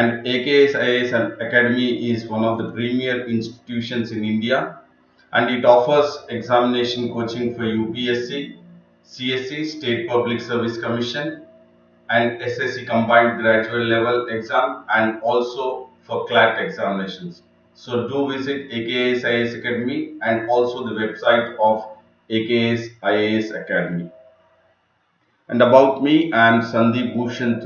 And AKS IAS Academy is one of the premier institutions in India, and it offers examination coaching for UPSC, CSE, State Public Service Commission, and SSC combined graduate level exam, and also for CLAT examinations. So do visit AKS IAS Academy and also the website of AKS IAS Academy. And about me, I am Sandeep Bhushan,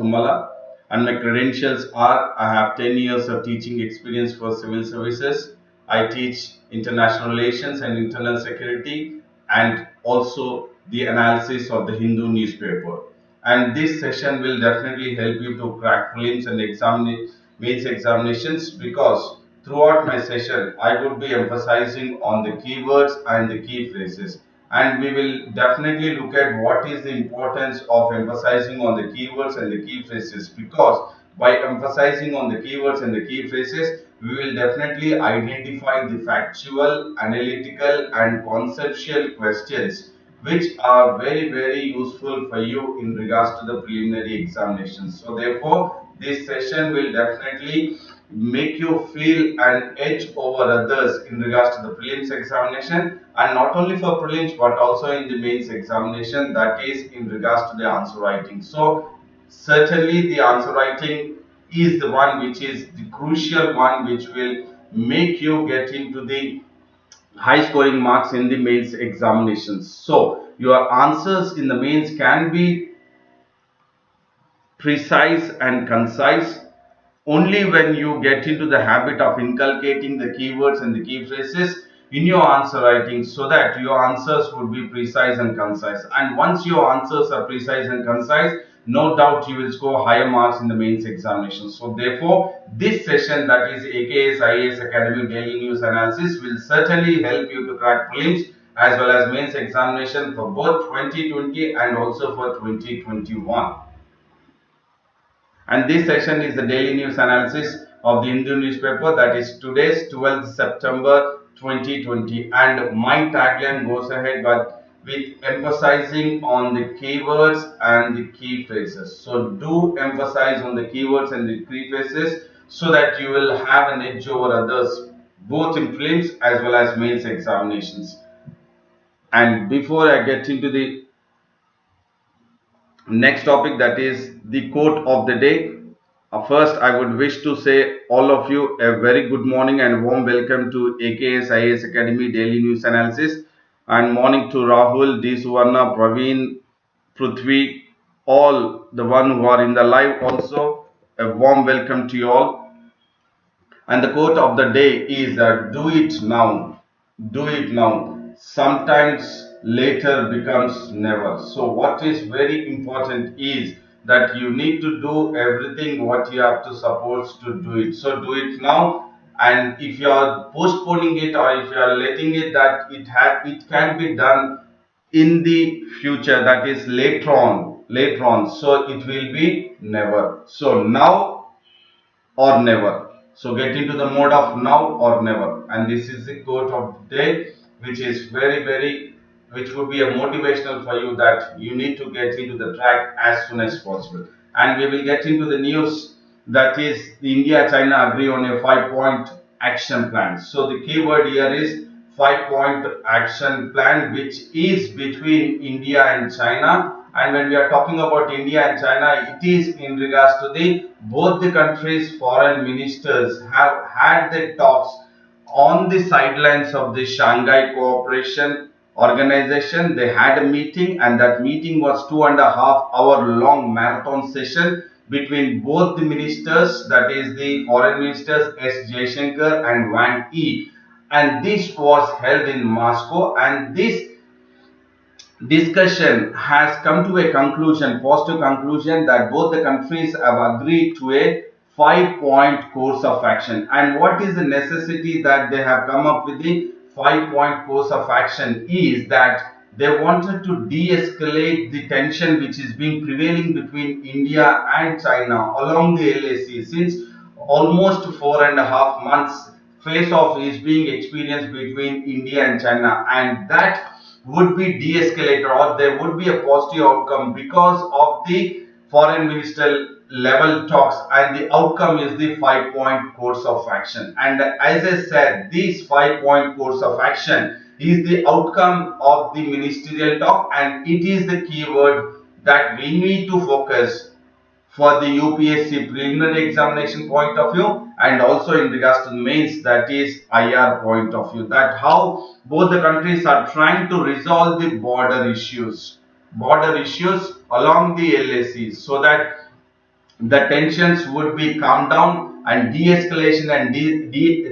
and my credentials are: I have 10 years of teaching experience for civil services. I teach international relations and internal security, and also the analysis of the Hindu newspaper. And this session will definitely help you to crack prelims and mains examinations, because throughout my session I would be emphasizing on the keywords and the key phrases, and we will definitely look at what is the importance of emphasizing on the keywords and the key phrases, because by emphasizing on the keywords and the key phrases, we will definitely identify the factual, analytical and conceptual questions which are very useful for you in regards to the preliminary examinations. So therefore, this session will definitely make you feel an edge over others in regards to the prelims examination, and not only for prelims but also in the mains examination, that is in regards to the answer writing. So certainly the answer writing is the one which is the crucial one, which will make you get into the high scoring marks in the mains examinations. So your answers in the mains can be precise and concise only when you get into the habit of inculcating the keywords and the key phrases in your answer writing, so that your answers would be precise and concise. And once your answers are precise and concise, no doubt you will score higher marks in the mains examination. So therefore, this session, that is AKS IAS Academy Daily News Analysis, will certainly help you to crack prelims as well as mains examination for both 2020 and also for 2021. And this session is the daily news analysis of the Hindu newspaper, that is today's 12th September 2020. And my tagline goes ahead with emphasizing on the keywords and the key phrases. So do emphasize on the keywords and the key phrases so that you will have an edge over others, both in prelims as well as mains examinations. And before I get into the next topic, that is the quote of the day, first I would wish to say all of you a very good morning and warm welcome to AKS IAS Academy Daily News Analysis, and morning to Rahul, D. Suvarna, Praveen, Prithvi, all the one who are in the live also, a warm welcome to you all. And the quote of the day is do it now, do it now. Sometimes later becomes never. So what is very important is that you need to do everything what you have to supposed to do it. So do it now, and if you are postponing it or if you are letting it, that it can be done in the future, that is later on, so it will be never. So now or never. So get into the mode of now or never. And this is the quote of the day, which is which would be a motivational for you, that you need to get into the track as soon as possible. And we will get into the news, that is India China agree on a 5-point action plan. So the keyword here is 5-point action plan, which is between India and China. And when we are talking about India and China, it is in regards to the both the countries' foreign ministers have had their talks on the sidelines of the Shanghai Cooperation Organization. They had a meeting, and that meeting was 2.5-hour long marathon session between both the ministers, that is the foreign ministers S. Jaishankar and Wang Yi. And this was held in Moscow, and this discussion has come to a conclusion, positive conclusion, that both the countries have agreed to a 5-point course of action. And what is the necessity that they have come up with the 5-point course of action is that they wanted to de-escalate the tension which is being prevailing between India and China along the LAC since almost 4.5 months. Face-off is being experienced between India and China, and that would be de-escalated, or there would be a positive outcome because of the foreign minister level talks, and the outcome is the 5-point course of action. And as I said, this 5-point course of action is the outcome of the ministerial talk, and it is the keyword that we need to focus for the UPSC preliminary examination point of view, and also in regards to the mains, that is IR point of view, that how both the countries are trying to resolve the border issues along the LACs, so that the tensions would be calmed down and de-escalation and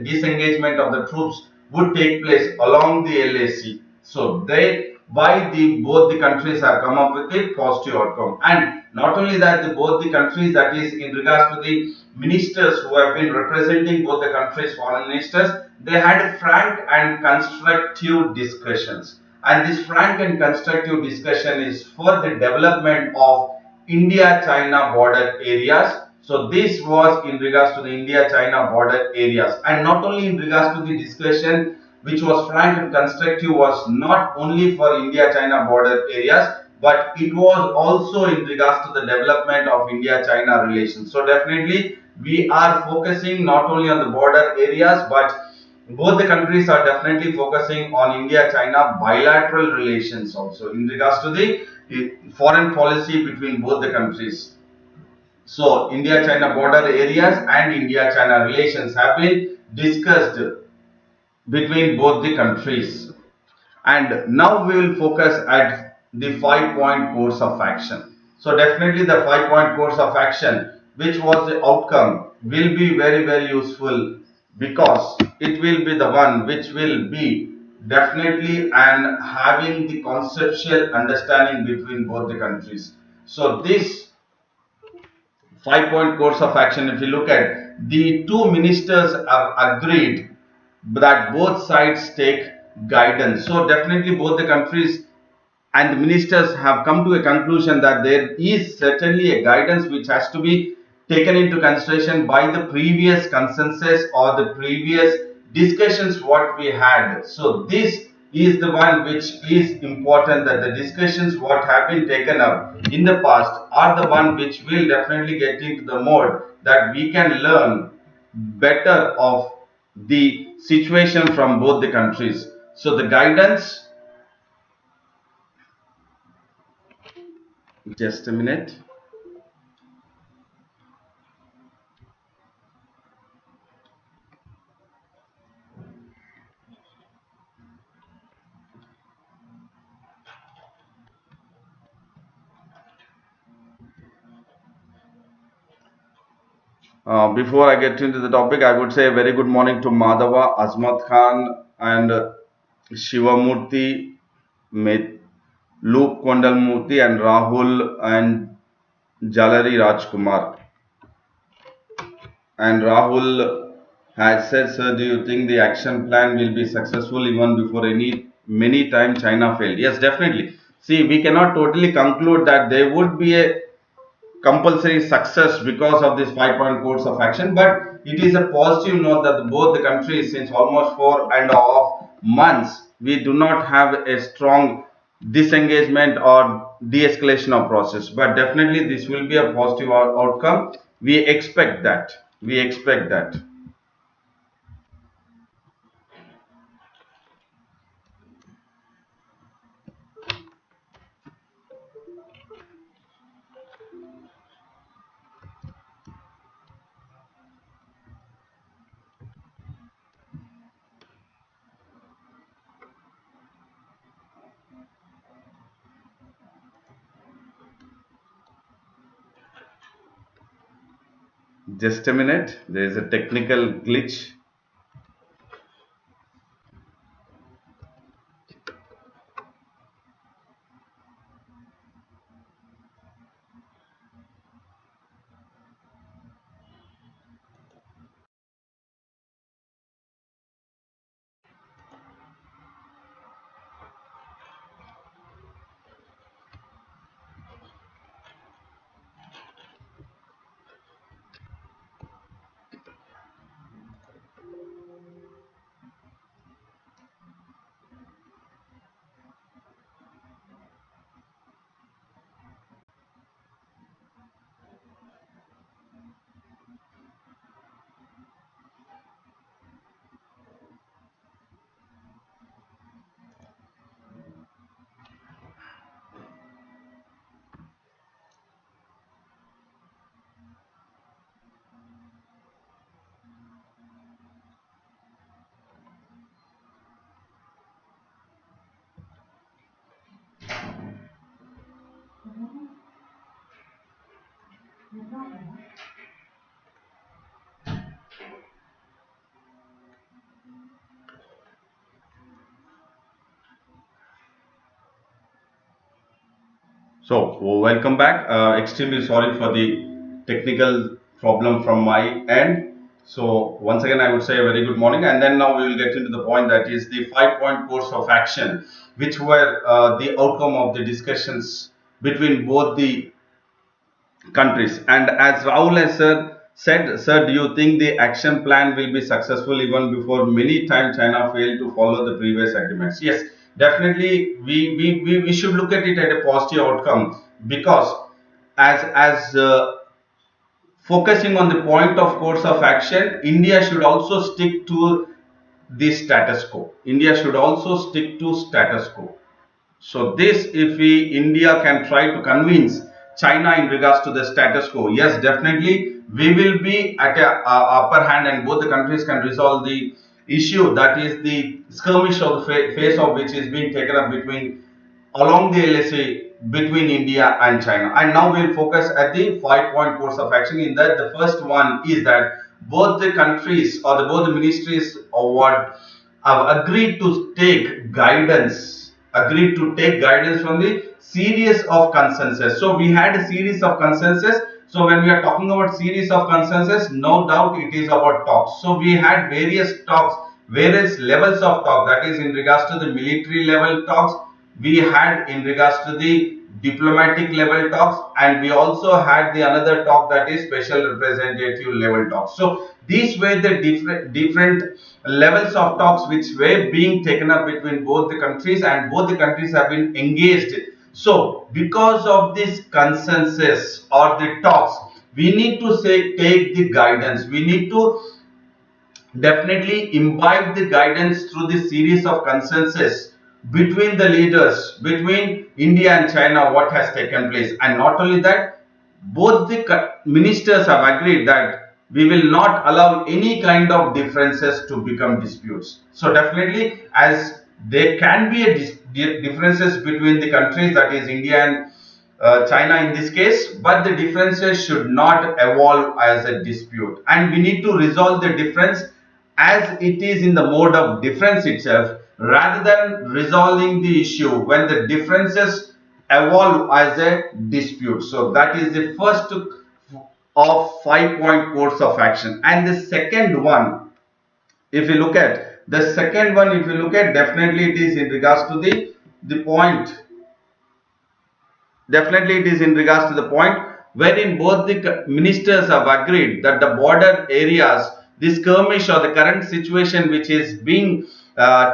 disengagement of the troops would take place along the LAC. So they, why the both the countries have come up with a positive outcome. And not only that, both the countries, that is in regards to the ministers who have been representing both the countries, foreign ministers, they had frank and constructive discussions. And this frank and constructive discussion is for the development of India-China border areas. So this was in regards to the India-China border areas, and not only in regards to the discussion which was frank and constructive was not only for India-China border areas, but it was also in regards to the development of India-China relations. So definitely we are focusing not only on the border areas, but both the countries are definitely focusing on India-China bilateral relations also in regards to the foreign policy between both the countries. So India-China border areas and India-China relations have been discussed between both the countries. And now we will focus at the 5-point course of action. So definitely the 5-point course of action, which was the outcome, will be very useful, because it will be the one which will be definitely and having the conceptual understanding between both the countries. So this 5-point course of action, if you look at, the two ministers have agreed that both sides take guidance. So definitely both the countries and the ministers have come to a conclusion that there is certainly a guidance which has to be taken into consideration by the previous consensus or the previous discussions what we had. So this is the one which is important, that the discussions what have been taken up in the past are the one which will definitely get into the mode that we can learn better of the situation from both the countries. So the guidance, just a minute. Before I get into the topic, I would say a very good morning to Madhava, Azmat Khan, and Shivamurthy, Loop Kondalmurthy, and Rahul and Jalari Rajkumar. And Rahul has said, sir, do you think the action plan will be successful even before many time China failed? Yes, definitely. See, we cannot totally conclude that there would be a compulsory success because of this 5-point course of action, but it is a positive note that both the countries, since almost 4.5 months, we do not have a strong disengagement or de-escalation of process, but definitely this will be a positive outcome. We expect that. We expect that. Just a minute, there is a technical glitch. So, welcome back. Extremely sorry for the technical problem from my end. So, once again, I would say a very good morning. And then now we will get into the point, that is the 5-point course of action, which were the outcome of the discussions between both the countries. And as Rahul has said, sir, do you think the action plan will be successful even before many times China failed to follow the previous agreements? Yes, definitely we should look at it at a positive outcome, because as focusing on the point of course of action, India should also stick to the status quo. India should also stick to status quo. So this, if India can try to convince China in regards to the status quo, yes, definitely we will be at a upper hand, and both the countries can resolve the issue, that is the skirmish of the face of which is being taken up between along the LSA between India and China. And now we'll focus at the 5-point course of action. In that, the first one is that both the countries, or both the ministries of what have agreed to take guidance from the series of consensus. So we had a series of consensus. So when we are talking about series of consensus, no doubt it is about talks. So we had various talks, various levels of talk, that is in regards to the military level talks, we had in regards to the diplomatic level talks, and we also had the another talk, that is special representative level talks. So these were the different levels of talks which were being taken up between both the countries, and both the countries have been engaged. So because of this consensus or the talks, we need to take the guidance, we need to definitely imbibe the guidance through the series of consensus between the leaders, between India and China, what has taken place. And not only that, both the ministers have agreed that we will not allow any kind of differences to become disputes. So definitely, as there can be a differences between the countries, that is India and China in this case, but the differences should not evolve as a dispute, and we need to resolve the difference as it is in the mode of difference itself, rather than resolving the issue when the differences evolve as a dispute. So that is the first of 5-point course of action. And the second one, if you look at definitely it is in regards to the point, definitely it is in regards to the point wherein both the ministers have agreed that the border areas, this skirmish or the current situation which is being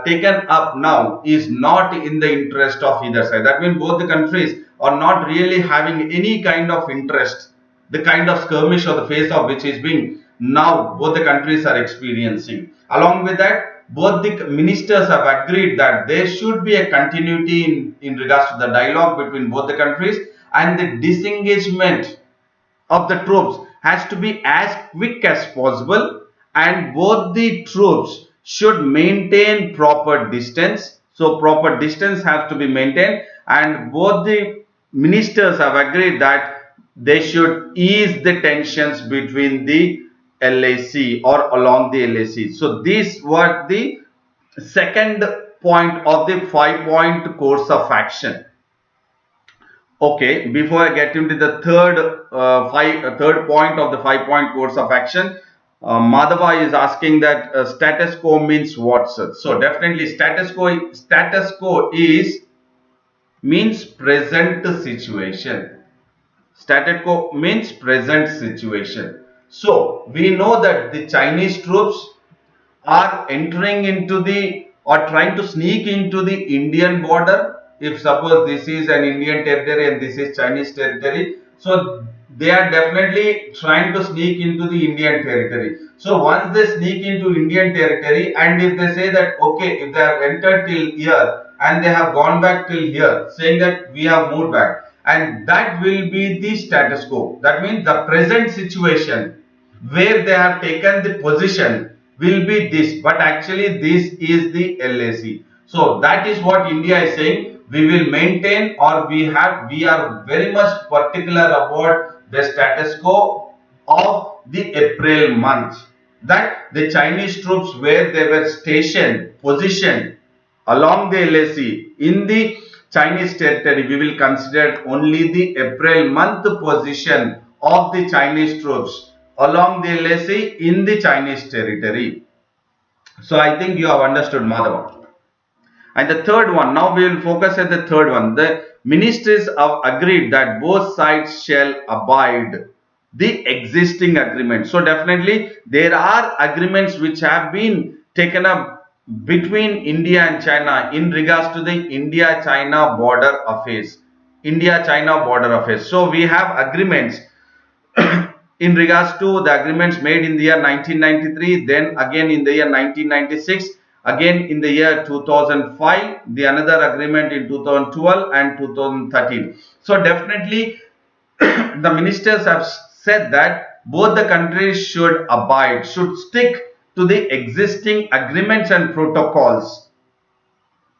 taken up now, is not in the interest of either side. That means both the countries are not really having any kind of interest, the kind of skirmish or the phase of which is being now both the countries are experiencing. Along with that, both the ministers have agreed that there should be a continuity in regards to the dialogue between both the countries, and the disengagement of the troops has to be as quick as possible, and both the troops should maintain proper distance. So proper distance has to be maintained, and both the ministers have agreed that they should ease the tensions between the LAC or along the LAC. So these were the second point of the 5-point course of action. Okay, before I get into the third point of the 5-point course of action, Madhava is asking that status quo means what, sir? So definitely status quo means present situation. Status quo means present situation. So we know that the Chinese troops are entering into or trying to sneak into the Indian border. If suppose this is an Indian territory and this is Chinese territory, so they are definitely trying to sneak into the Indian territory. So once they sneak into Indian territory, and if they say that okay, if they have entered till here and they have gone back till here, saying that we have moved back, and that will be the status quo. That means the present situation where they have taken the position will be this, but actually this is the LAC. So that is what India is saying. We will maintain, or we are very much particular about the status quo of the April month, that the Chinese troops where they were stationed, positioned along the LAC in the Chinese territory, we will consider only the April month position of the Chinese troops along the LAC in the Chinese territory. So I think you have understood, Madhava. And the third one, now we will focus at the third one. The ministers have agreed that both sides shall abide the existing agreement. So definitely there are agreements which have been taken up between India and China in regards to the India-China border affairs. India-China border affairs. So we have agreements in regards to the agreements made in the year 1993, then again in the year 1996, again in the year 2005, the another agreement in 2012 and 2013. So definitely the ministers have said that both the countries should abide, should stick to the existing agreements and protocols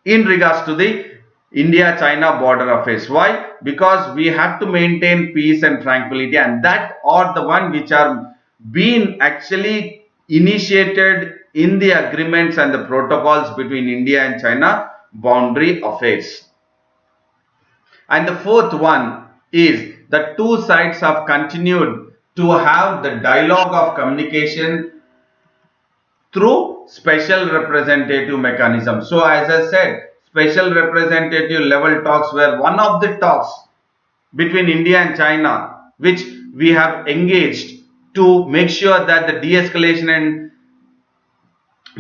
in regards to the India-China border affairs. Why? Because we have to maintain peace and tranquility, and that are the one which are being actually initiated in the agreements and the protocols between India and China boundary affairs. And the fourth one is the two sides have continued to have the dialogue of communication through special representative mechanism. So as I said, special representative level talks were one of the talks between India and China which we have engaged to make sure that the de-escalation and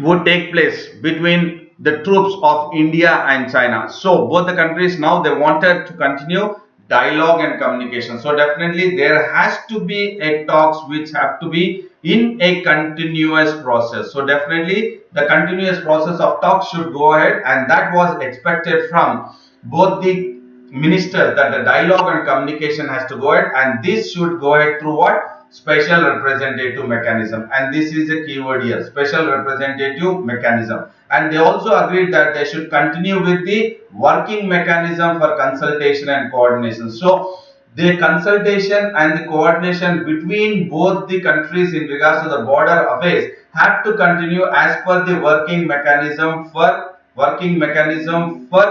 would take place between the troops of India and China. So both the countries now they wanted to continue dialogue and communication. So definitely there has to be a talks which have to be in a continuous process. So definitely the continuous process of talks should go ahead, and that was expected from both the ministers, that the dialogue and communication has to go ahead, and this should go ahead through what? Special representative mechanism. And this is a keyword here, special representative mechanism. And they also agreed that they should continue with the working mechanism for consultation and coordination. So the consultation and the coordination between both the countries in regards to the border affairs have to continue as per the working mechanism for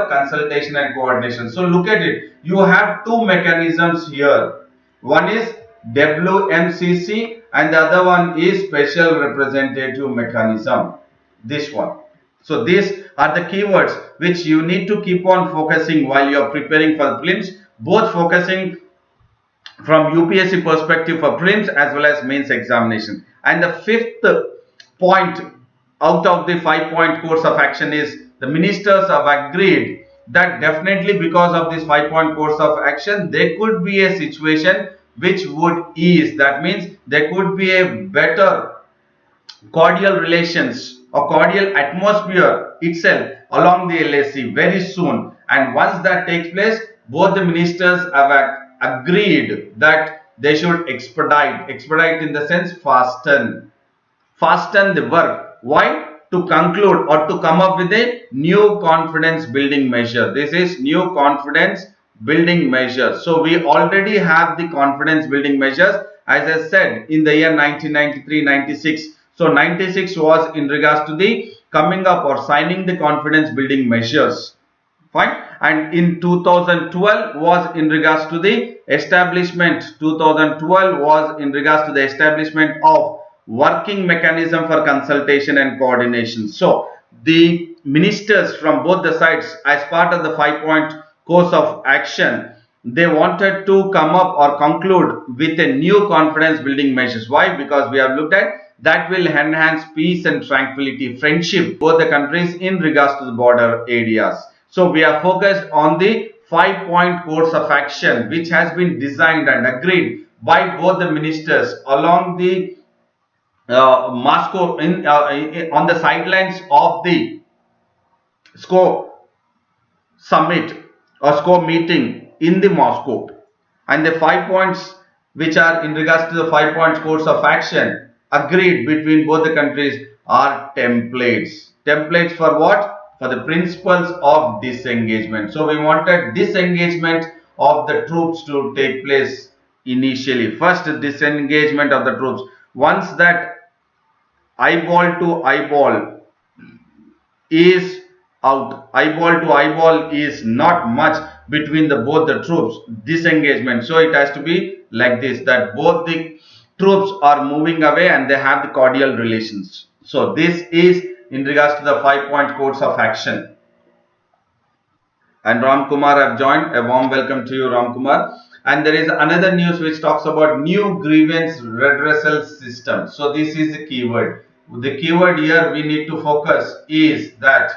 consultation and coordination. So look at it, you have two mechanisms here. One is WMCC and the other one is special representative mechanism, this one. So these are the keywords which you need to keep on focusing while you are preparing for the prelims, both focusing from UPSC perspective for prelims as well as mains examination. And the fifth point out of the 5-point course of action is the ministers have agreed that definitely because of this 5-point course of action there could be a situation which would ease. That means there could be a better cordial relations or cordial atmosphere itself along the LAC very soon. And once that takes place, both the ministers have agreed that they should expedite in the sense fasten the work. Why? To conclude or to come up with a new confidence building measure. This is new confidence building measure. So we already have the confidence building measures, as I said, in the year 1993-96. So 96 was in regards to the coming up or signing the confidence building measures. Fine. And in 2012 was in regards to the establishment. 2012 was in regards to the establishment of working mechanism for consultation and coordination. So the ministers from both the sides, as part of the 5-point course of action, they wanted to come up or conclude with a new confidence building measures. Why? Because we have looked at that will enhance peace and tranquility, friendship, both the countries in regards to the border areas. So we are focused on the 5-point course of action which has been designed and agreed by both the ministers along the Moscow on the sidelines of the SCO summit or SCO meeting in the Moscow. And the 5 points which are in regards to the 5 points course of action agreed between both the countries are templates. Templates for what? For the principles of disengagement. So we wanted disengagement of the troops to take place initially. First disengagement of the troops. Once that eyeball to eyeball is out, eyeball to eyeball is not much between the both the troops, disengagement. So it has to be like this, that both the troops are moving away and they have the cordial relations. So this is in regards to the 5-point course of action. And Ram Kumar have joined. A warm welcome to you, Ram Kumar. And there is another news which talks about new grievance redressal system. So this is the keyword. The keyword here we need to focus is that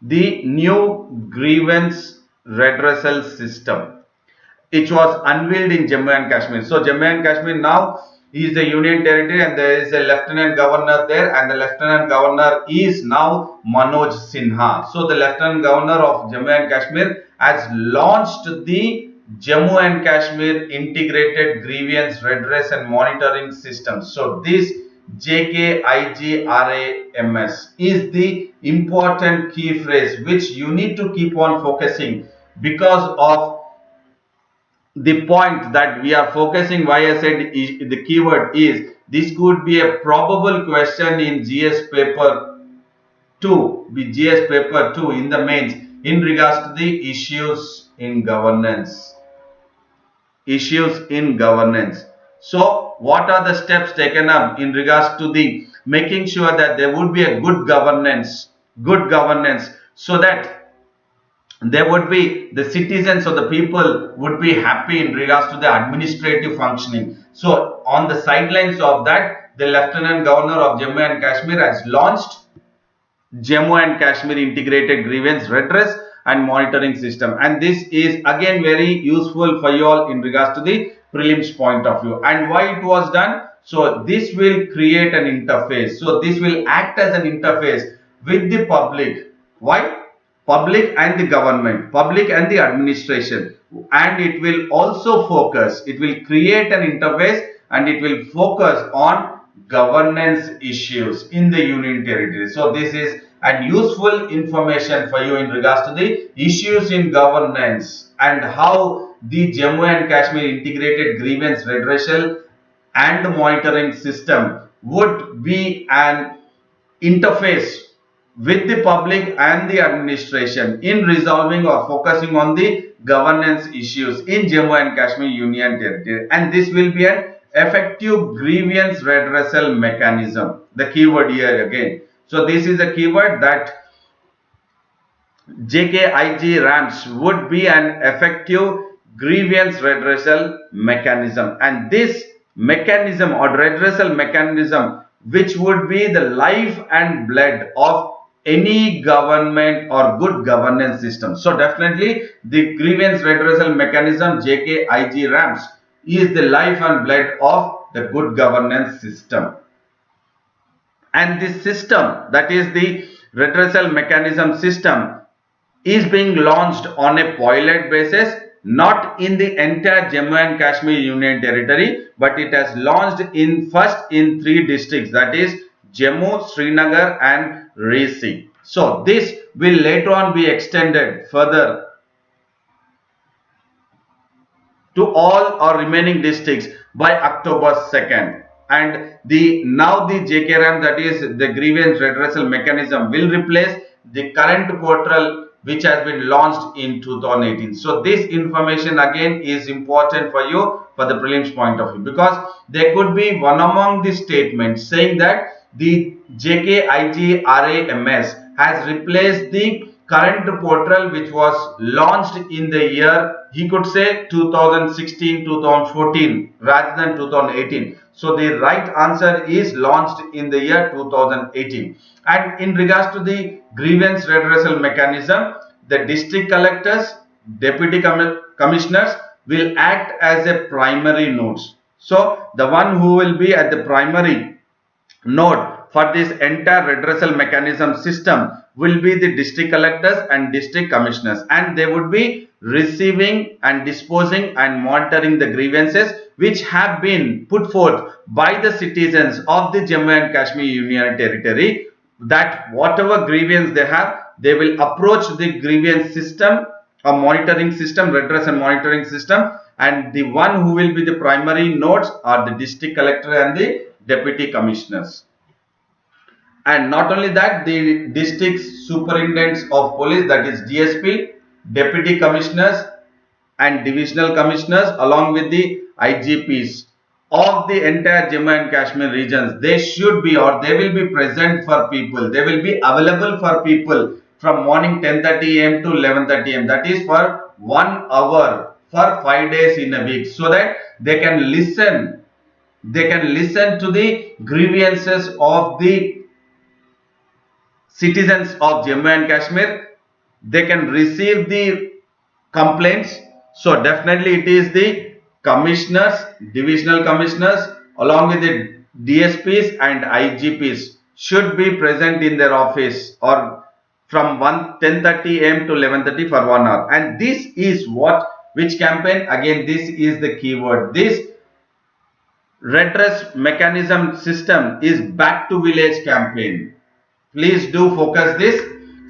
the new grievance redressal system. It was unveiled in Jammu and Kashmir. So Jammu and Kashmir now is a union territory and there is a lieutenant governor there, and the lieutenant governor is now Manoj Sinha. So the lieutenant governor of Jammu and Kashmir has launched the Jammu and Kashmir Integrated Grievance Redress and Monitoring System. So this JKIGRAMS is the important key phrase which you need to keep on focusing, because of the point that we are focusing. Why I said the keyword is this could be a probable question in GS paper 2, GS paper 2 in the mains in regards to the issues in governance. Issues in governance. So what are the steps taken up in regards to the making sure that there would be a good governance, so that there would be the citizens or the people would be happy in regards to the administrative functioning. So on the sidelines of that, the Lieutenant Governor of Jammu and Kashmir has launched Jammu and Kashmir Integrated Grievance Redress and Monitoring System, and this is again very useful for you all in regards to the prelims point of view. And why it was done? So this will create an interface. So this will act as an interface with the public. Why? Public and the government, public and the administration, and it will also focus, it will create an interface and it will focus on governance issues in the union territory. So this is an useful information for you in regards to the issues in governance and how the Jammu and Kashmir Integrated Grievance Redressal and Monitoring System would be an interface with the public and the administration in resolving or focusing on the governance issues in Jammu and Kashmir Union Territory. And this will be an effective grievance redressal mechanism. The keyword here again. So this is a keyword that JKIG RAMS would be an effective grievance redressal mechanism. And this mechanism or redressal mechanism, which would be the life and blood of any government or good governance system. So definitely the grievance redressal mechanism JKIG RAMS is the life and blood of the good governance system. And this system, that is the redressal mechanism system, is being launched on a pilot basis, not in the entire Jammu and Kashmir Union Territory, but it has launched first in 3 districts, that is Jammu, Srinagar and Reasi. So this will later on be extended further to all our remaining districts by October 2nd. And now the JKRAM, that is the grievance redressal mechanism, will replace the current portal which has been launched in 2018. So this information again is important for you for the prelims point of view, because there could be one among the statements saying that the JKIG RAMS has replaced the current portal which was launched in the year, he could say 2016-2014 rather than 2018. So the right answer is launched in the year 2018. And in regards to the grievance redressal mechanism, the district collectors, deputy commissioners will act as a primary nodes. So the one who will be at the primary node for this entire redressal mechanism system will be the district collectors and district commissioners, and they would be receiving and disposing and monitoring the grievances which have been put forth by the citizens of the Jammu and Kashmir Union Territory. That whatever grievance they have, they will approach the grievance system a monitoring system, redress and monitoring system, and the one who will be the primary nodes are the district collector and the deputy commissioners. And not only that, the district superintendents of police, that is DSP, deputy commissioners and divisional commissioners, along with the IGPs of the entire Jammu and Kashmir regions, they should be, or they will be present for people. They will be available for people from morning 10:30 a.m. to 11:30 a.m. That is for 1 hour for 5 days in a week, so that they can listen. They can listen to the grievances of the citizens of Jammu and Kashmir. They can receive the complaints. So definitely it is the commissioners, divisional commissioners, along with the DSPs and IGPs should be present in their office, or from 10:30 a.m. to 11:30 for 1 hour. And this is which campaign? Again, this is the keyword. This redress mechanism system is back to village campaign. Please do focus this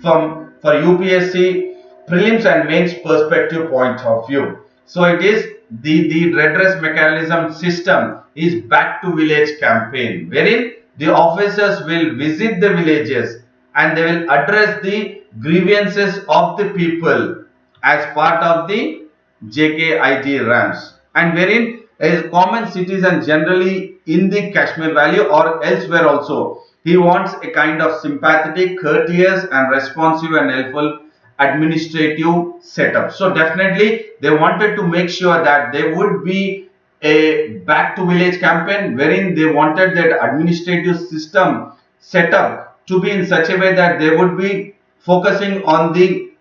for UPSC prelims and mains perspective point of view. So it is the redress mechanism system is back to village campaign, wherein the officers will visit the villages and they will address the grievances of the people as part of the JKIT ramps, and wherein a common citizen generally in the Kashmir Valley or elsewhere also, he wants a kind of sympathetic, courteous and responsive and helpful administrative setup. So definitely they wanted to make sure that there would be a back to village campaign, wherein they wanted that administrative system setup to be in such a way that they would be focusing on the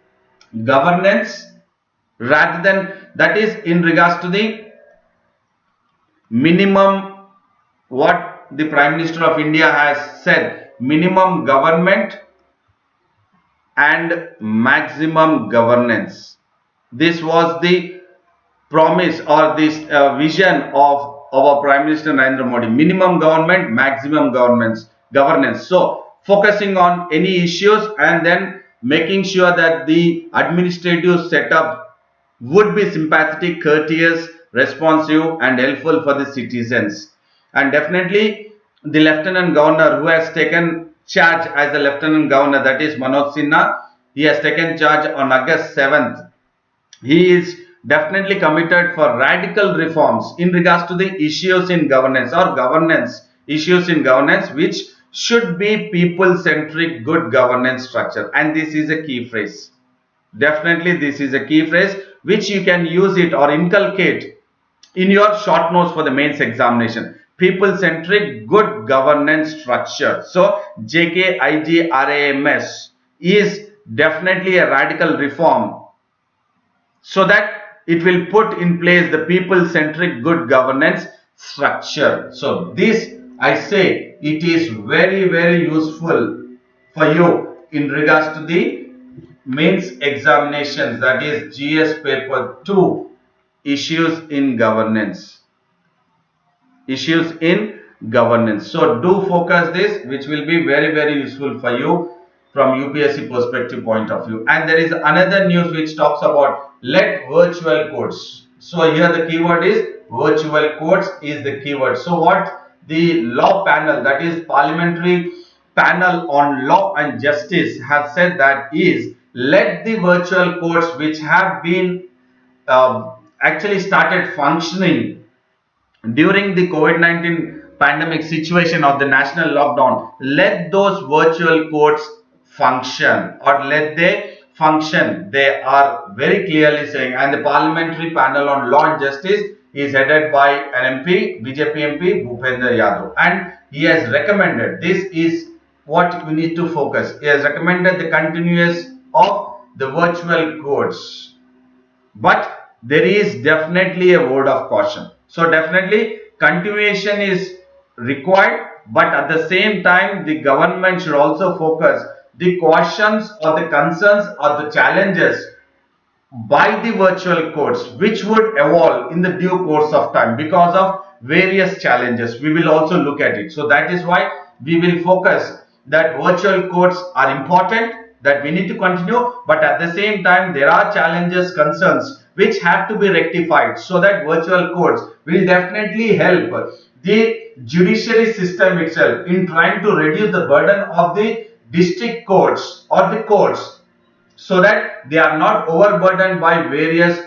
governance, rather than, that is in regards to the minimum, what the Prime Minister of India has said, minimum government and maximum governance. This was the promise or this vision of our Prime Minister Narendra Modi. Minimum government, maximum governance. So focusing on any issues and then making sure that the administrative setup would be sympathetic, courteous, responsive and helpful for the citizens. And definitely the Lieutenant Governor who has taken charge as the Lieutenant Governor, that is Manoj Sinha, he has taken charge on August 7th. He is definitely committed for radical reforms in regards to the issues in governance or governance, issues in governance, which should be people-centric good governance structure. And this is a key phrase. Definitely this is a key phrase which you can use it or inculcate in your short notes for the mains examination. People-centric good governance structure. So JKIGRAMS is definitely a radical reform, so that it will put in place the people-centric good governance structure. So this, I say, it is very, very useful for you in regards to the mains examinations, that is GS paper 2, issues in governance. Issues in governance. So do focus this, which will be very, very useful for you from UPSC perspective point of view. And there is another news which talks about let virtual courts. So here the keyword is virtual courts is the keyword. So what the law panel, that is Parliamentary Panel on Law and Justice, has said that is, let the virtual courts which have been actually started functioning during the COVID-19 pandemic situation of the national lockdown, let those virtual courts function, or let they function. They are very clearly saying, and the Parliamentary Panel on Law and Justice is headed by an MP, BJP MP Bhupendra Yadav, and he has recommended, this is what we need to focus, he has recommended the continuance of the virtual courts. But there is definitely a word of caution. So definitely continuation is required, but at the same time the government should also focus the cautions or the concerns or the challenges by the virtual courts, which would evolve in the due course of time because of various challenges. We will also look at it. So that is why we will focus that virtual courts are important, that we need to continue, but at the same time there are challenges, concerns which have to be rectified, so that virtual courts will definitely help the judiciary system itself in trying to reduce the burden of the district courts or the courts, so that they are not overburdened by various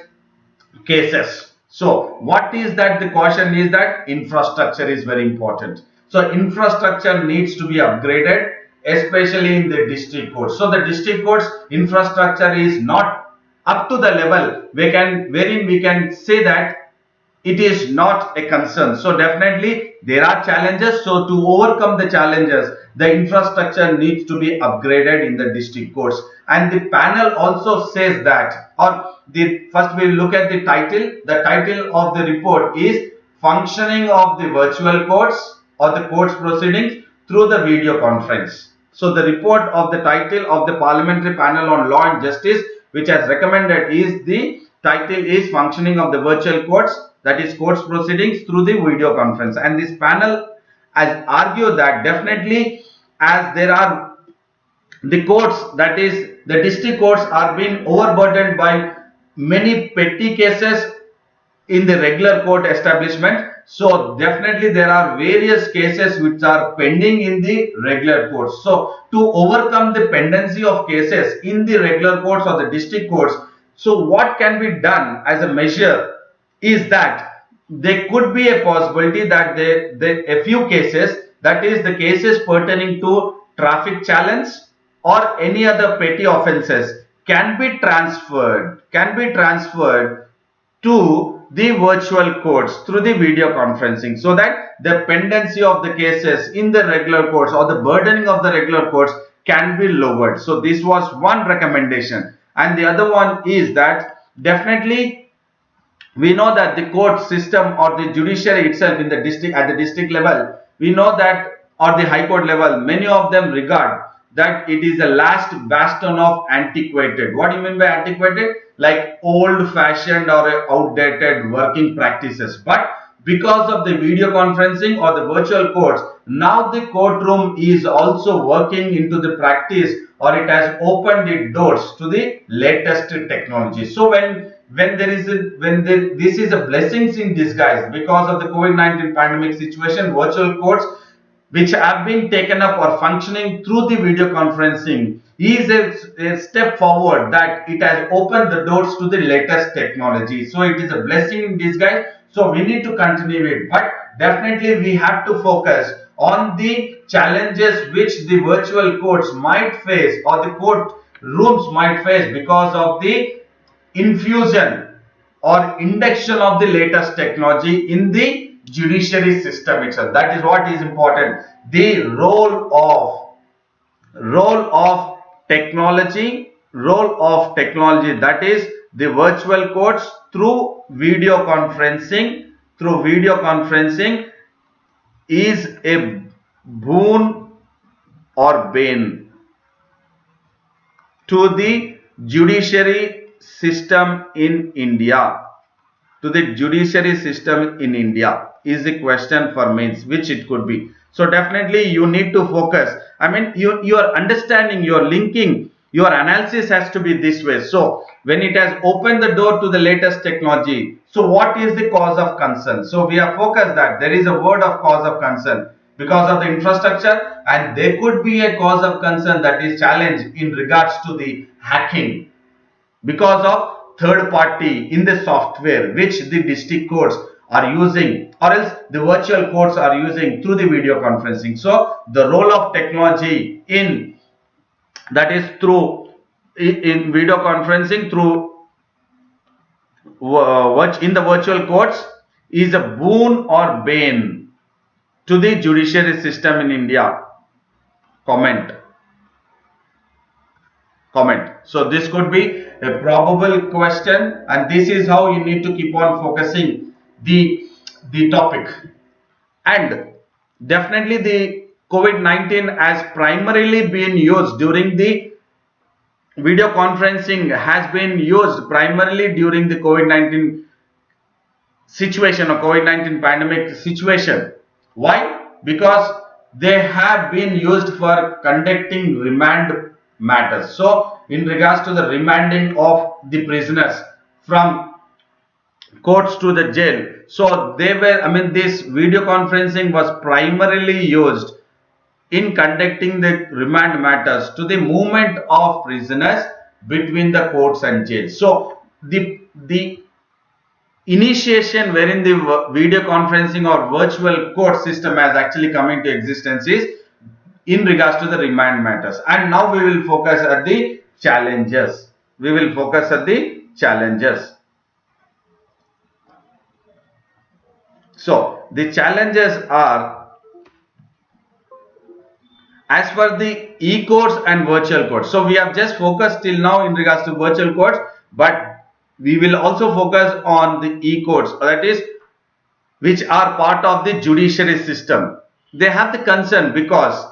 cases. So what is that? The caution is that infrastructure is very important. So infrastructure needs to be upgraded, especially in the district courts. So the district courts infrastructure is not up to the level wherein we can say that it is not a concern. So definitely there are challenges. So to overcome the challenges, the infrastructure needs to be upgraded in the district courts. And the panel also says that, or first we look at the title. The title of the report is Functioning of the Virtual Courts or the Courts Proceedings through the Video Conference. So the report of the title of the Parliamentary Panel on Law and Justice, which has recommended, is the title is Functioning of the Virtual Courts, that is Courts Proceedings through the Video Conference. And this panel has argued that definitely, as there are the courts, that is the district courts, are being overburdened by many petty cases in the regular court establishment. So definitely there are various cases which are pending in the regular courts. So to overcome the pendency of cases in the regular courts or the district courts, so what can be done as a measure is that there could be a possibility that a few cases, that is the cases pertaining to traffic challenge or any other petty offences, can be transferred to the virtual courts through the video conferencing, so that the pendency of the cases in the regular courts or the burdening of the regular courts can be lowered. So this was one recommendation. And the other one is that definitely we know that the court system or the judiciary itself in the district, at the district level, we know that, or the high court level, many of them regard that it is the last bastion of antiquated. What do you mean by antiquated? Like old-fashioned or outdated working practices. But because of the video conferencing or the virtual courts, now the courtroom is also working into the practice, or it has opened its doors to the latest technology. So this is a blessings in disguise because of the COVID-19 pandemic situation. Virtual courts which have been taken up or functioning through the video conferencing is a step forward, that it has opened the doors to the latest technology. So it is a blessing in disguise. So we need to continue it, but definitely we have to focus on the challenges which the virtual courts might face or the court rooms might face because of the infusion or induction of the latest technology in the judiciary system itself. That is what is important. The role of technology, that is the virtual courts through video conferencing, is a boon or bane to the judiciary system in India. Is the question for mains, which it could be. So definitely you need to focus. I mean, your understanding, your linking, your analysis has to be this way. So when it has opened the door to the latest technology, so what is the cause of concern? So we are focused that there is a word of cause of concern because of the infrastructure, and there could be a cause of concern that is challenged in regards to the hacking because of third party in the software which the district courts are using, or else the virtual courts are using through the video conferencing. So the role of technology in video conferencing through in the virtual courts is a boon or bane to the judiciary system in India. Comment. So this could be a probable question, and this is how you need to keep on focusing the topic. And definitely the COVID-19 has primarily been used during the video conferencing, has been used primarily during the COVID-19 situation or COVID-19 pandemic situation. Why? Because they have been used for conducting remand matters. So in regards to the remanding of the prisoners from courts to the jail, so they were, this video conferencing was primarily used in conducting the remand matters to the movement of prisoners between the courts and jails. So the initiation wherein the video conferencing or virtual court system has actually come into existence is in regards to the remand matters. And now we will focus at the challenges. So the challenges are as for the e-courts and virtual courts. So we have just focused till now in regards to virtual courts, but we will also focus on the e-courts, that is, which are part of the judiciary system. They have the concern because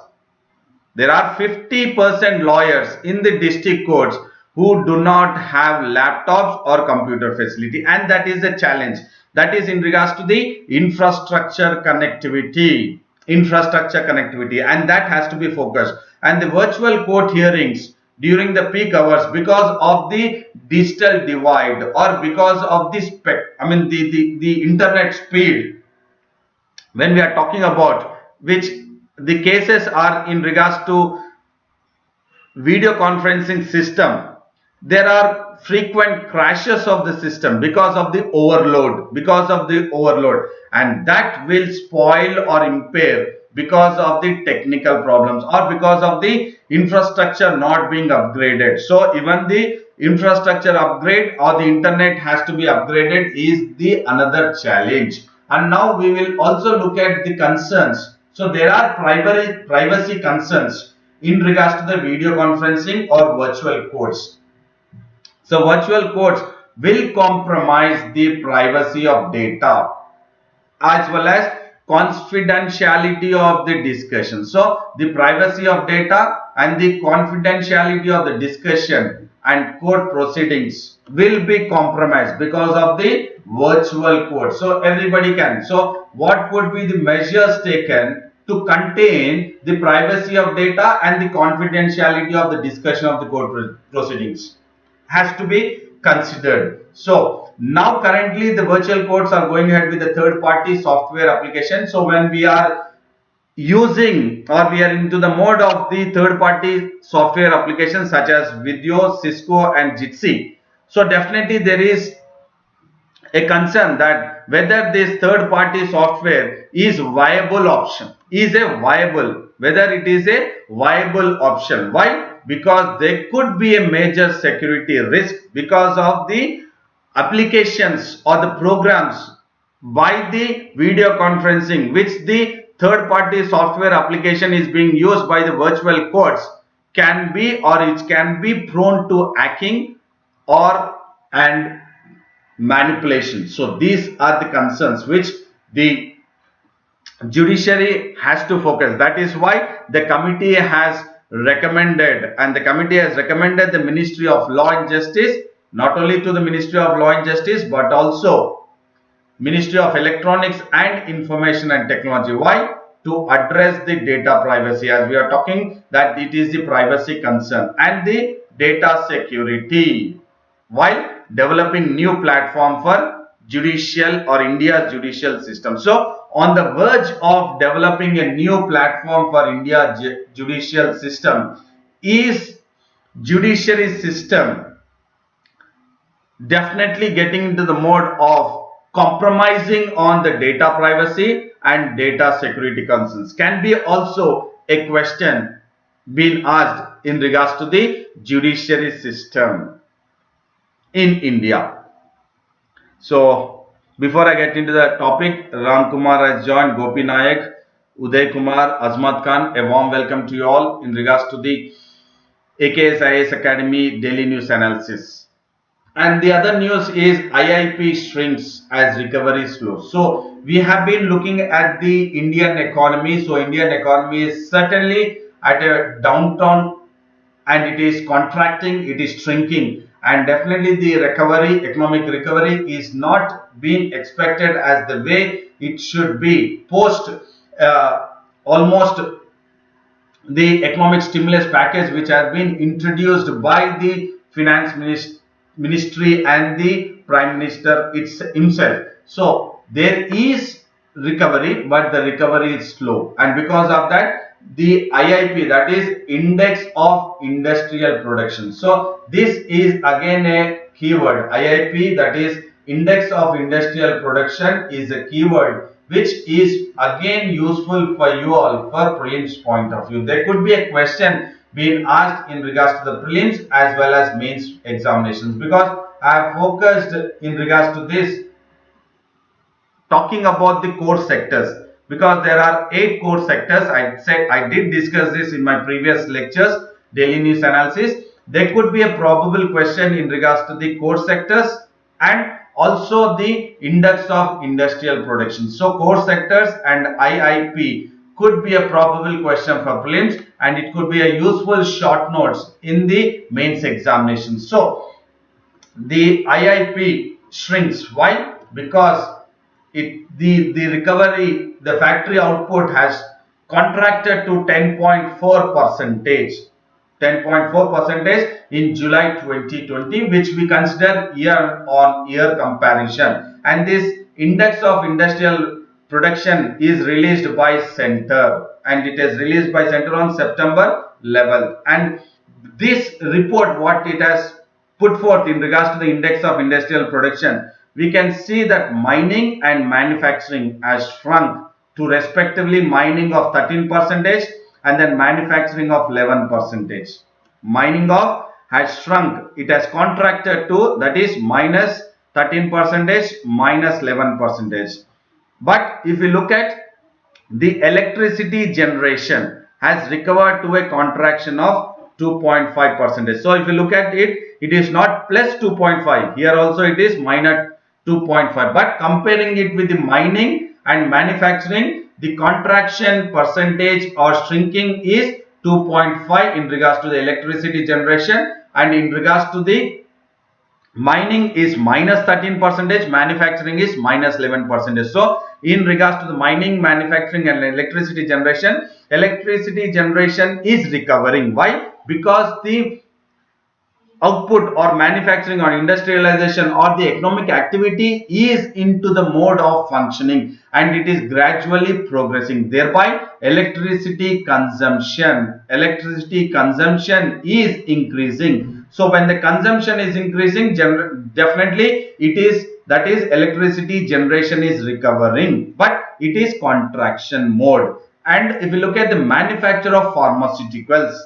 there are 50% lawyers in the district courts who do not have laptops or computer facility, and that is a challenge. That is in regards to the infrastructure connectivity, and that has to be focused. And the virtual court hearings during the peak hours, because of the digital divide or because of the internet speed, when we are talking about which the cases are in regards to video conferencing system, there are frequent crashes of the system because of the overload, and that will spoil or impair because of the technical problems or because of the infrastructure not being upgraded. So even the infrastructure upgrade or the internet has to be upgraded is the another challenge. And now we will also look at the concerns. So there are privacy concerns in regards to the video conferencing or virtual courts. So virtual courts will compromise the privacy of data as well as confidentiality of the discussion. So the privacy of data and the confidentiality of the discussion and court proceedings will be compromised because of the virtual court. So everybody can. So what would be the measures taken to contain the privacy of data and the confidentiality of the discussion of the court proceedings has to be considered. So now currently the virtual courts are going ahead with the third party software application. So when we are using or we are into the mode of the third party software applications such as Video, Cisco and Jitsi, so definitely there is a concern that whether this third party software is viable option, whether it is a viable option. Why? Because there could be a major security risk because of the applications or the programs by the video conferencing which the third party software application is being used by the virtual courts can be, or it can be prone to hacking and manipulation. So these are the concerns which the judiciary has to focus. That is why the committee has recommended, the Ministry of Law and Justice, not only to the Ministry of Law and Justice but also Ministry of Electronics and Information and Technology. Why? To address the data privacy, as we are talking that it is the privacy concern and the data security, while developing new platform for judicial or India's judicial system. So on the verge of developing a new platform for India's judicial system is judiciary system definitely getting into the mode of compromising on the data privacy and data security concerns. Can be also a question being asked in regards to the judiciary system in India. So before I get into the topic, Ram Kumar has joined, Gopi Nayak, Uday Kumar, Azmat Khan. A warm welcome to you all in regards to the AKS IAS Academy daily news analysis. And the other news is IIP shrinks as recovery slows. So we have been looking at the Indian economy. So Indian economy is certainly at a downturn and it is contracting, it is shrinking, and definitely the economic recovery is not being expected as the way it should be post almost the economic stimulus package which has been introduced by the finance ministry and the prime minister himself. So there is recovery, but the recovery is slow, and because of that, the IIP, that is Index of Industrial Production. So this is again a keyword. IIP, that is Index of Industrial Production, is a keyword which is again useful for you all for prelims point of view. There could be a question being asked in regards to the prelims as well as mains examinations, because I have focused in regards to this talking about the core sectors, because there are 8 core sectors. I did discuss this in my previous lectures, daily news analysis. There could be a probable question in regards to the core sectors and also the index of industrial production. So core sectors and IIP could be a probable question for prelims, and it could be a useful short notes in the mains examination. So the IIP shrinks. Why? Because the recovery, the factory output has contracted to 10.4 percentage in July 2020, which we consider year on year comparison. And this index of industrial production is released by center, and it is released by center on September 11th. And this report, what it has put forth in regards to the index of industrial production, we can see that mining and manufacturing has shrunk to respectively mining of 13% and then manufacturing of 11%. Mining of has shrunk, it has contracted to, that is minus 13%, minus 11%. But if we look at the electricity generation has recovered to a contraction of 2.5%. So if you look at it, it is not plus 2.5. Here also it is minus 2.5. But comparing it with the mining and manufacturing, the contraction percentage or shrinking is 2.5 in regards to the electricity generation, and in regards to the mining is minus 13%, manufacturing is minus 11%. So in regards to the mining, manufacturing and electricity generation is recovering. Why? Because the output or manufacturing or industrialization or the economic activity is into the mode of functioning, and it is gradually progressing. Thereby electricity consumption is increasing. So when the consumption is increasing, definitely that is electricity generation is recovering, but it is contraction mode. And if you look at the manufacture of pharmaceuticals,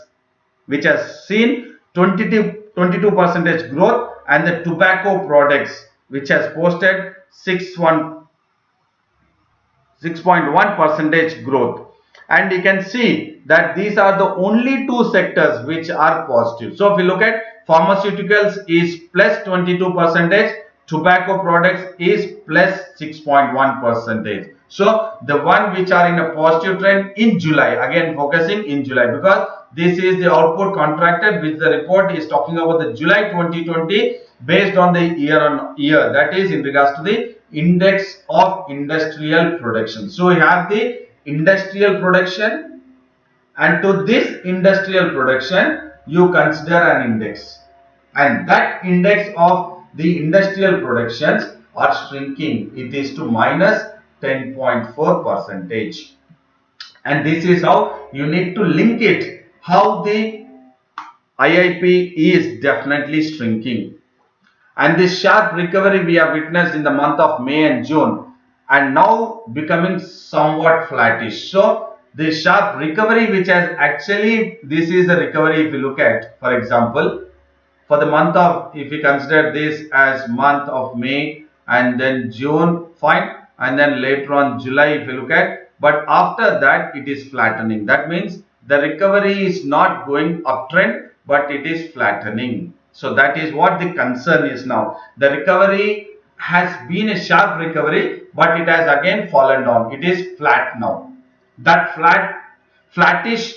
which has seen 22% growth, and the tobacco products, which has posted 6.1% growth. And you can see that these are the only 2 sectors which are positive. So if you look at pharmaceuticals is plus 22%, tobacco products is plus 6.1%. So the one which are in a positive trend in July, again focusing in July, because this is the output contracted, which the report is talking about the July 2020 based on the year on year, that is in regards to the index of industrial production. So we have the industrial production, and to this industrial production you consider an index, and that index of the industrial productions are shrinking. It is to minus 10.4%. And this is how you need to link it, how the IIP is definitely shrinking. And this sharp recovery we have witnessed in the month of May and June, and now becoming somewhat flattish. So the sharp recovery which has actually, this is the recovery if you look at, for example, for the month of, if you consider this as month of May and then June, fine, and then later on July if you look at, but after that it is flattening. That means the recovery is not going uptrend, but it is flattening. So that is what the concern is now. The recovery has been a sharp recovery, but it has again fallen down. It is flat now. That flattish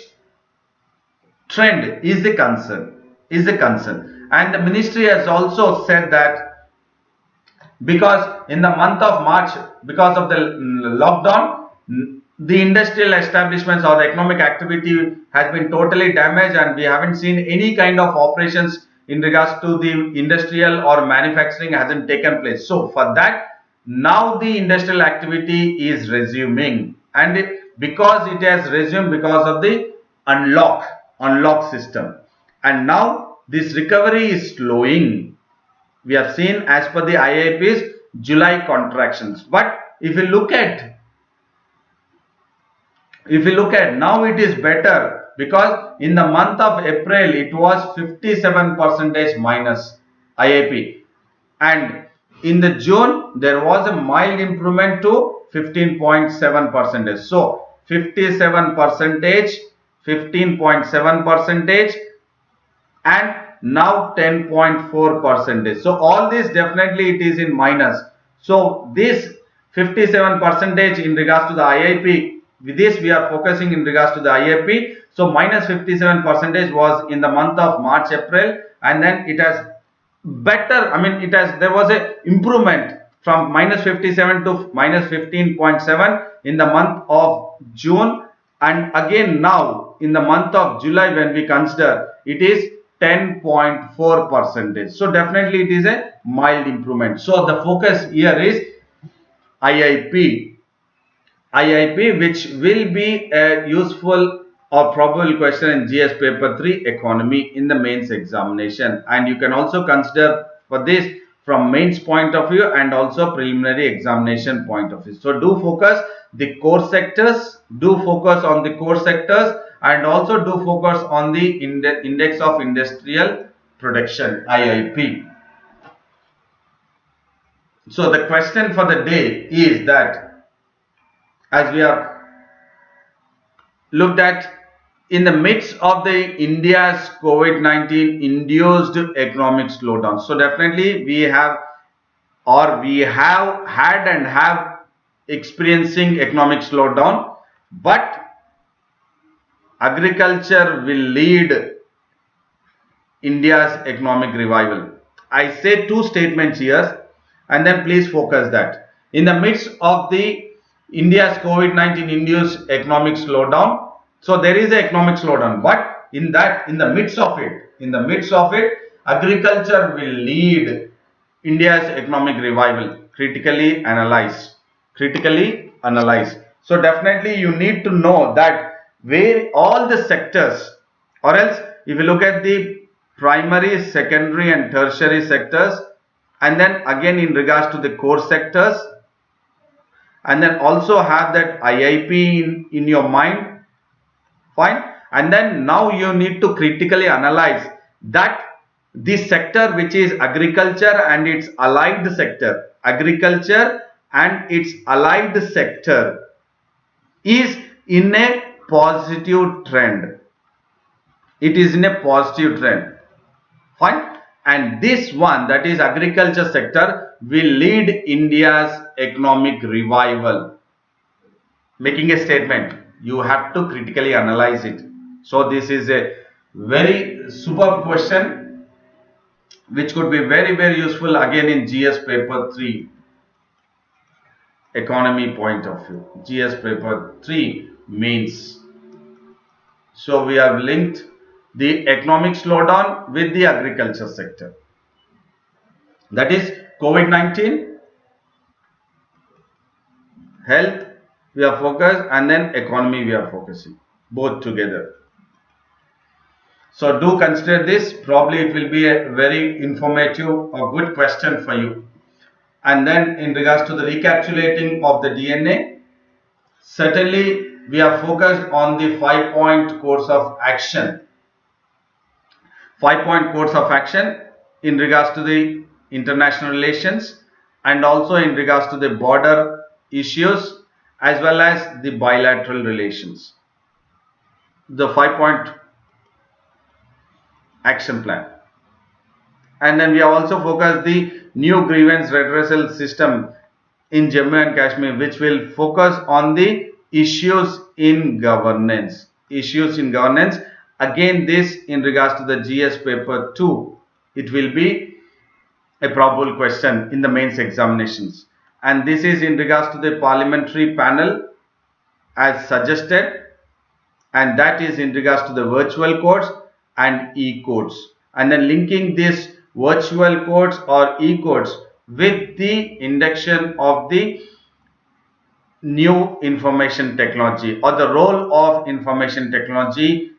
trend is the concern. And the ministry has also said that because in the month of March, because of the lockdown, the industrial establishments or the economic activity has been totally damaged, and we haven't seen any kind of operations in regards to the industrial or manufacturing hasn't taken place. So for that, now the industrial activity is resuming, and because it has resumed because of the unlock system, and now this recovery is slowing. We have seen as per the IIP's July contractions, but if you look at now, it is better, because in the month of April it was 57% minus IIP, and in the June there was a mild improvement to 15.7%. So 57%, 15.7%, and now 10.4%. So all this definitely it is in minus. So this 57% in regards to the IIP, with this we are focusing in regards to the IIP. So minus 57% was in the month of March, April, and then it has better, there was a improvement from minus 57 to minus 15.7 in the month of June, and again now in the month of July, when we consider, it is 10.4%. So definitely it is a mild improvement. So the focus here is IIP, which will be a useful or probable question in GS paper 3 economy in the mains examination, and you can also consider for this from mains point of view and also preliminary examination point of view. So do focus the core sectors, and also do focus on the index of industrial production, IIP. So the question for the day is that, as we have looked at, in the midst of the India's COVID-19 induced economic slowdown. So definitely we have had and have experiencing economic slowdown, but agriculture will lead India's economic revival. I say two statements here, and then please focus that. In the midst of the India's COVID-19 induced economic slowdown, so there is an economic slowdown, but in the midst of it, agriculture will lead India's economic revival. Critically analyze. So definitely you need to know that where all the sectors, or else if you look at the primary, secondary and tertiary sectors, and then again in regards to the core sectors, and then also have that IIP in your mind, fine, and then now you need to critically analyze that this sector, which is agriculture and its allied sector, is in a positive trend. It is in a positive trend, fine, and this one, that is agriculture sector, will lead India's economic revival. Making a statement, you have to critically analyze it. So this is a very superb question which could be very, very useful again in GS paper 3 economy point of view, GS paper 3 mains. So we have linked the economic slowdown with the agriculture sector, that is COVID-19, health we are focused, and then economy we are focusing, both together. So do consider this. Probably it will be a very informative or good question for you. And then in regards to the recapitulating of the DNA, certainly we are focused on the 5-point course of action. 5-point course of action in regards to the international relations, and also in regards to the border issues, as well as the bilateral relations. The 5-point action plan. And then we have also focused the new grievance redressal system in Jammu and Kashmir, which will focus on the issues in governance. Again, this in regards to the GS paper 2, it will be a probable question in the mains examinations. And this is in regards to the parliamentary panel as suggested, and that is in regards to the virtual codes and e-codes, and then linking these virtual codes or e-codes with the induction of the new information technology or the role of information technology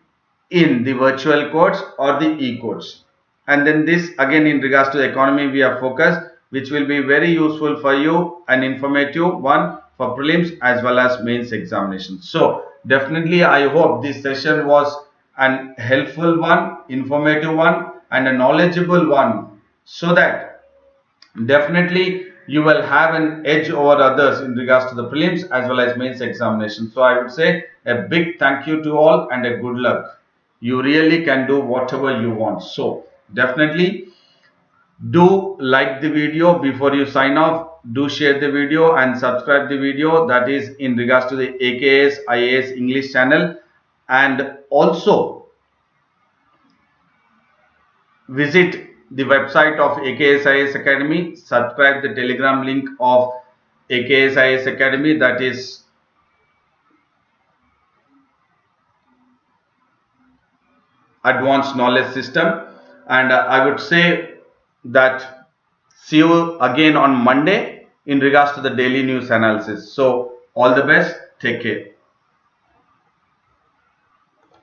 in the virtual codes or the e-codes. And then this again in regards to the economy we have focused, which will be very useful for you and informative one for prelims as well as mains examinations. So definitely I hope this session was an helpful one, informative one and a knowledgeable one, so that definitely you will have an edge over others in regards to the prelims as well as mains examination. So I would say a big thank you to all and a good luck. You really can do whatever you want. So definitely do like the video before you sign off. Do share the video and subscribe the video, that is in regards to the AKS IAS English channel, and also visit the website of AKS IAS Academy. Subscribe the Telegram link of AKS IAS Academy, that is Advanced Knowledge System. And I would say that see you again on Monday in regards to the daily news analysis. So all the best. Take care.